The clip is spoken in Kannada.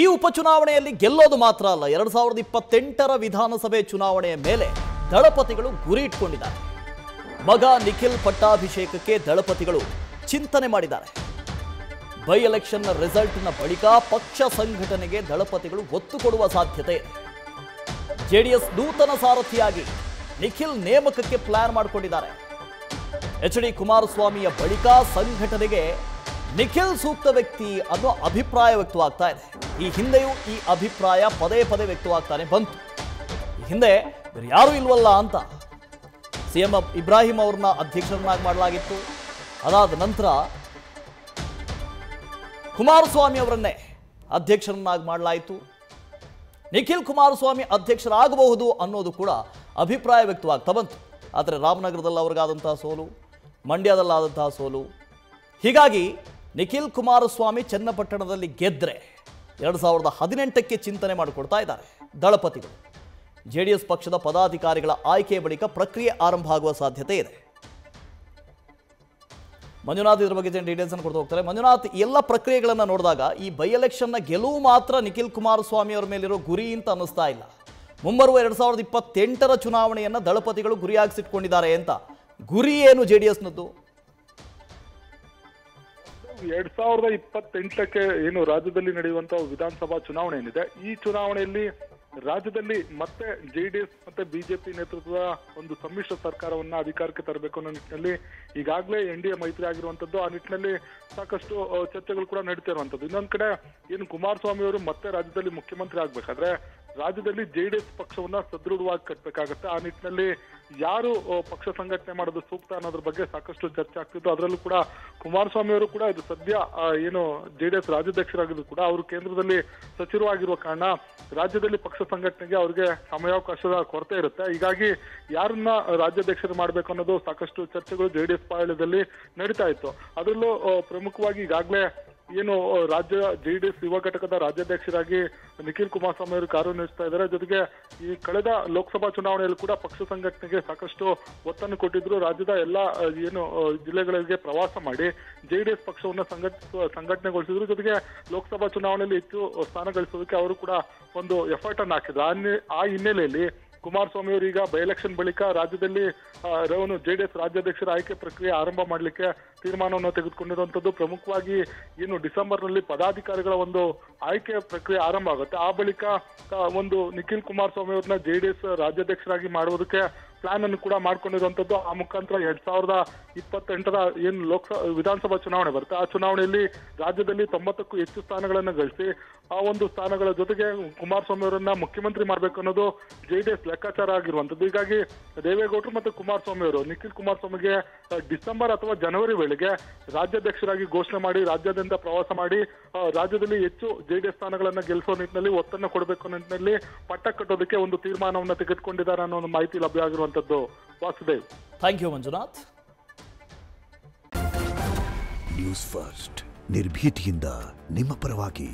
ಈ ಉಪಚುನಾವಣೆಯಲ್ಲಿ ಗೆಲ್ಲೋದು ಮಾತ್ರ ಅಲ್ಲ, 2028ರ ವಿಧಾನಸಭೆ ಚುನಾವಣೆಯ ಮೇಲೆ ದಳಪತಿಗಳು ಗುರಿ ಇಟ್ಕೊಂಡಿದ್ದಾರೆ. ಮಗ ನಿಖಿಲ್ ಪಟ್ಟಾಭಿಷೇಕಕ್ಕೆ ದಳಪತಿಗಳು ಚಿಂತನೆ ಮಾಡಿದ್ದಾರೆ. ಬೈ ಎಲೆಕ್ಷನ್ನ ರಿಸಲ್ಟ್ನ ಬಳಿಕ ಪಕ್ಷ ಸಂಘಟನೆಗೆ ದಳಪತಿಗಳು ಒತ್ತು ಕೊಡುವ ಸಾಧ್ಯತೆ ಇದೆ. ಜೆಡಿಎಸ್ ನೂತನ ಸಾರಥಿಯಾಗಿ ನಿಖಿಲ್ ನೇಮಕಕ್ಕೆ ಪ್ಲಾನ್ ಮಾಡಿಕೊಂಡಿದ್ದಾರೆ. ಎಚ್.ಡಿ. ಕುಮಾರಸ್ವಾಮಿಯ ಬಳಿಕ ಸಂಘಟನೆಗೆ ನಿಖಿಲ್ ಸೂಕ್ತ ವ್ಯಕ್ತಿ ಅನ್ನೋ ಅಭಿಪ್ರಾಯ ವ್ಯಕ್ತವಾಗ್ತಾ ಇದೆ. ಈ ಹಿಂದೆಯೂ ಈ ಅಭಿಪ್ರಾಯ ಪದೇ ಪದೇ ವ್ಯಕ್ತವಾಗ್ತಾನೆ ಬಂತು. ಈ ಹಿಂದೆ ಯಾರೂ ಇಲ್ವಲ್ಲ ಅಂತ ಸಿಎಂ ಇಬ್ರಾಹಿಂ ಅವ್ರನ್ನ ಅಧ್ಯಕ್ಷರನ್ನಾಗಿ ಮಾಡಲಾಗಿತ್ತು. ಅದಾದ ನಂತರ ಕುಮಾರಸ್ವಾಮಿ ಅವರನ್ನೇ ಅಧ್ಯಕ್ಷರನ್ನಾಗಿ ಮಾಡಲಾಯಿತು. ನಿಖಿಲ್ ಕುಮಾರಸ್ವಾಮಿ ಅಧ್ಯಕ್ಷರಾಗಬಹುದು ಅನ್ನೋದು ಕೂಡ ಅಭಿಪ್ರಾಯ ವ್ಯಕ್ತವಾಗ್ತಾ ಬಂತು. ಆದರೆ ರಾಮನಗರದಲ್ಲಿ ಅವರಿಗಾದಂತಹ ಸೋಲು, ಮಂಡ್ಯದಲ್ಲಾದಂತಹ ಸೋಲು, ಹೀಗಾಗಿ ನಿಖಿಲ್ ಕುಮಾರಸ್ವಾಮಿ ಚನ್ನಪಟ್ಟಣದಲ್ಲಿ ಗೆದ್ದರೆ 2018ಕ್ಕೆ ಚಿಂತನೆ ಮಾಡಿಕೊಡ್ತಾ ಇದ್ದಾರೆ ದಳಪತಿಗಳು. ಜೆಡಿಎಸ್ ಪಕ್ಷದ ಪದಾಧಿಕಾರಿಗಳ ಆಯ್ಕೆಯ ಬಳಿಕ ಪ್ರಕ್ರಿಯೆ ಆರಂಭ ಆಗುವ ಸಾಧ್ಯತೆ ಇದೆ. ಮಂಜುನಾಥ್ ಇದರ ಬಗ್ಗೆ ಡೀಟೇಲ್ಸ್ ಅನ್ನು ಕೊಡ್ತಾ ಹೋಗ್ತಾರೆ. ಮಂಜುನಾಥ್, ಎಲ್ಲ ಪ್ರಕ್ರಿಯೆಗಳನ್ನು ನೋಡಿದಾಗ ಈ ಬೈ ಎಲೆಕ್ಷನ್ನ ಗೆಲುವು ಮಾತ್ರ ನಿಖಿಲ್ ಕುಮಾರಸ್ವಾಮಿ ಅವರ ಮೇಲಿರೋ ಗುರಿ ಅಂತ ಅನ್ನಿಸ್ತಾ ಇಲ್ಲ. ಮುಂಬರುವ 2028ರ ಚುನಾವಣೆಯನ್ನು ದಳಪತಿಗಳು ಗುರಿಯಾಗಿಸಿಟ್ಕೊಂಡಿದ್ದಾರೆ ಅಂತ. ಗುರಿ ಏನು ಜೆಡಿಎಸ್ನದ್ದು? 2028ಕ್ಕೆ ಏನು ರಾಜ್ಯದಲ್ಲಿ ನಡೆಯುವಂತಹ ವಿಧಾನಸಭಾ ಚುನಾವಣೆ ಏನಿದೆ, ಈ ಚುನಾವಣೆಯಲ್ಲಿ ರಾಜ್ಯದಲ್ಲಿ ಮತ್ತೆ ಜೆಡಿಎಸ್ ಮತ್ತೆ ಬಿಜೆಪಿ ನೇತೃತ್ವದ ಒಂದು ಸಮ್ಮಿಶ್ರ ಸರ್ಕಾರವನ್ನ ಅಧಿಕಾರಕ್ಕೆ ತರಬೇಕು ಅನ್ನೋ ನಿಟ್ಟಿನಲ್ಲಿ ಈಗಾಗಲೇ NDA ಮೈತ್ರಿ ಆಗಿರುವಂತದ್ದು. ಆ ನಿಟ್ಟಿನಲ್ಲಿ ಸಾಕಷ್ಟು ಚರ್ಚೆಗಳು ಕೂಡ ನಡೀತಾ ಇರುವಂತದ್ದು. ಇನ್ನೊಂದ್ ಕಡೆ ಏನು ಕುಮಾರಸ್ವಾಮಿ ಅವರು ಮತ್ತೆ ರಾಜ್ಯದಲ್ಲಿ ಮುಖ್ಯಮಂತ್ರಿ ಆಗ್ಬೇಕಾದ್ರೆ ರಾಜ್ಯದಲ್ಲಿ ಜೆಡಿಎಸ್ ಪಕ್ಷವನ್ನ ಸದೃಢವಾಗಿ ಕಟ್ಟಬೇಕಾಗತ್ತೆ. ಆ ನಿಟ್ಟಿನಲ್ಲಿ ಯಾರು ಪಕ್ಷ ಸಂಘಟನೆ ಮಾಡೋದು ಸೂಕ್ತ ಅನ್ನೋದ್ರ ಬಗ್ಗೆ ಸಾಕಷ್ಟು ಚರ್ಚೆ ಆಗ್ತಿತ್ತು. ಅದರಲ್ಲೂ ಕೂಡ ಕುಮಾರಸ್ವಾಮಿ ಅವರು ಕೂಡ ಇದು ಸದ್ಯ ಏನು ಜೆಡಿಎಸ್ ರಾಜ್ಯಾಧ್ಯಕ್ಷರಾಗಿದ್ರು ಕೂಡ ಅವರು ಕೇಂದ್ರದಲ್ಲಿ ಸಚಿವರಾಗಿರುವ ಕಾರಣ ರಾಜ್ಯದಲ್ಲಿ ಪಕ್ಷ ಸಂಘಟನೆಗೆ ಅವರಿಗೆ ಸಮಯಾವಕಾಶದ ಕೊರತೆ ಇರುತ್ತೆ. ಹೀಗಾಗಿ ಯಾರನ್ನ ರಾಜ್ಯಾಧ್ಯಕ್ಷರು ಮಾಡಬೇಕು ಅನ್ನೋದು ಸಾಕಷ್ಟು ಚರ್ಚೆಗಳು ಜೆಡಿಎಸ್ ಪಾಳ್ಯದಲ್ಲಿ ನಡೀತಾ ಇತ್ತು. ಅದರಲ್ಲೂ ಪ್ರಮುಖವಾಗಿ ಈಗಾಗಲೇ ಏನು ರಾಜ್ಯ ಜೆಡಿಎಸ್ ಯುವ ಘಟಕದ ರಾಜ್ಯಾಧ್ಯಕ್ಷರಾಗಿ ನಿಖಿಲ್ ಕುಮಾರಸ್ವಾಮಿ ಅವರು ಕಾರ್ಯನಿರ್ವಹಿಸ್ತಾ ಇದ್ದಾರೆ. ಜೊತೆಗೆ ಈ ಕಳೆದ ಲೋಕಸಭಾ ಚುನಾವಣೆಯಲ್ಲಿ ಕೂಡ ಪಕ್ಷ ಸಂಘಟನೆಗೆ ಸಾಕಷ್ಟು ಒತ್ತನ್ನು ಕೊಟ್ಟಿದ್ರು. ರಾಜ್ಯದ ಎಲ್ಲ ಏನು ಜಿಲ್ಲೆಗಳಿಗೆ ಪ್ರವಾಸ ಮಾಡಿ ಜೆಡಿಎಸ್ ಪಕ್ಷವನ್ನ ಸಂಘಟನೆಗೊಳಿಸಿದ್ರು. ಜೊತೆಗೆ ಲೋಕಸಭಾ ಚುನಾವಣೆಯಲ್ಲಿ ಹೆಚ್ಚು ಸ್ಥಾನ ಗಳಿಸೋದಕ್ಕೆ ಅವರು ಕೂಡ ಒಂದು ಎಫರ್ಟ್ ಅನ್ನು ಹಾಕಿದ್ರು. ಆ ಹಿನ್ನೆಲೆಯಲ್ಲಿ ಕುಮಾರಸ್ವಾಮಿ ಅವರು ಈಗ ಬೈ ಎಲೆಕ್ಷನ್ ಬಳಿಕ ರಾಜ್ಯದಲ್ಲಿ ಜೆಡಿಎಸ್ ರಾಜ್ಯಾಧ್ಯಕ್ಷರ ಆಯ್ಕೆ ಪ್ರಕ್ರಿಯೆ ಆರಂಭ ಮಾಡಲಿಕ್ಕೆ ತೀರ್ಮಾನವನ್ನು ತೆಗೆದುಕೊಂಡಿರುವಂತದ್ದು. ಪ್ರಮುಖವಾಗಿ ಏನು ಡಿಸೆಂಬರ್ನಲ್ಲಿ ಪದಾಧಿಕಾರಿಗಳ ಒಂದು ಆಯ್ಕೆ ಪ್ರಕ್ರಿಯೆ ಆರಂಭ ಆಗುತ್ತೆ. ಆ ಬಳಿಕ ಒಂದು ನಿಖಿಲ್ ಕುಮಾರಸ್ವಾಮಿ ಅವ್ರನ್ನ ಜೆಡಿಎಸ್ ರಾಜ್ಯಾಧ್ಯಕ್ಷರಾಗಿ ಮಾಡುವುದಕ್ಕೆ ಪ್ಲಾನ್ ಅನ್ನು ಕೂಡ ಮಾಡ್ಕೊಂಡಿರುವಂತದ್ದು. ಆ ಮುಖಾಂತರ 2028ರ ಏನು ವಿಧಾನಸಭಾ ಚುನಾವಣೆ ಬರುತ್ತೆ, ಆ ಚುನಾವಣೆಯಲ್ಲಿ ರಾಜ್ಯದಲ್ಲಿ 90ಕ್ಕೂ ಹೆಚ್ಚು ಸ್ಥಾನಗಳನ್ನು ಗಳಿಸಿ ಆ ಒಂದು ಸ್ಥಾನಗಳ ಜೊತೆಗೆ ಕುಮಾರಸ್ವಾಮಿ ಅವರನ್ನ ಮುಖ್ಯಮಂತ್ರಿ ಮಾಡಬೇಕು ಅನ್ನೋದು ಜೆಡಿಎಸ್ ಲೆಕ್ಕಾಚಾರ ಆಗಿರುವಂತದ್ದು. ಹೀಗಾಗಿ ದೇವೇಗೌಡರು ಮತ್ತು ಕುಮಾರಸ್ವಾಮಿ ಅವರು ನಿಖಿಲ್ ಕುಮಾರಸ್ವಾಮಿಗೆ ಡಿಸೆಂಬರ್ ಅಥವಾ ಜನವರಿ ವೇಳೆಗೆ ರಾಜ್ಯಾಧ್ಯಕ್ಷರಾಗಿ ಘೋಷಣೆ ಮಾಡಿ ರಾಜ್ಯಾದ್ಯಂತ ಪ್ರವಾಸ ಮಾಡಿ ರಾಜ್ಯದಲ್ಲಿ ಹೆಚ್ಚು ಜೆಡಿಎಸ್ ಸ್ಥಾನಗಳನ್ನ ಗೆಲ್ಲಿಸುವ ನಿಟ್ಟಿನಲ್ಲಿ ಒತ್ತನ್ನು ಕೊಡಬೇಕು ಅನ್ನೋ ನಿಟ್ಟಿನಲ್ಲಿ ಪಟ್ಟ ಕಟ್ಟೋದಕ್ಕೆ ಒಂದು ತೀರ್ಮಾನವನ್ನು ತೆಗೆದುಕೊಂಡಿದ್ದಾರೆ ಅನ್ನೋ ಒಂದು ಮಾಹಿತಿ ಲಭ್ಯ ಆಗಿರುವಂತದ್ದು. Vasudev, thank you Manjunath. News first ನಿರ್ಭೀತಿಯಿಂದ ನಿಮ್ಮ ಪರವಾಗಿ.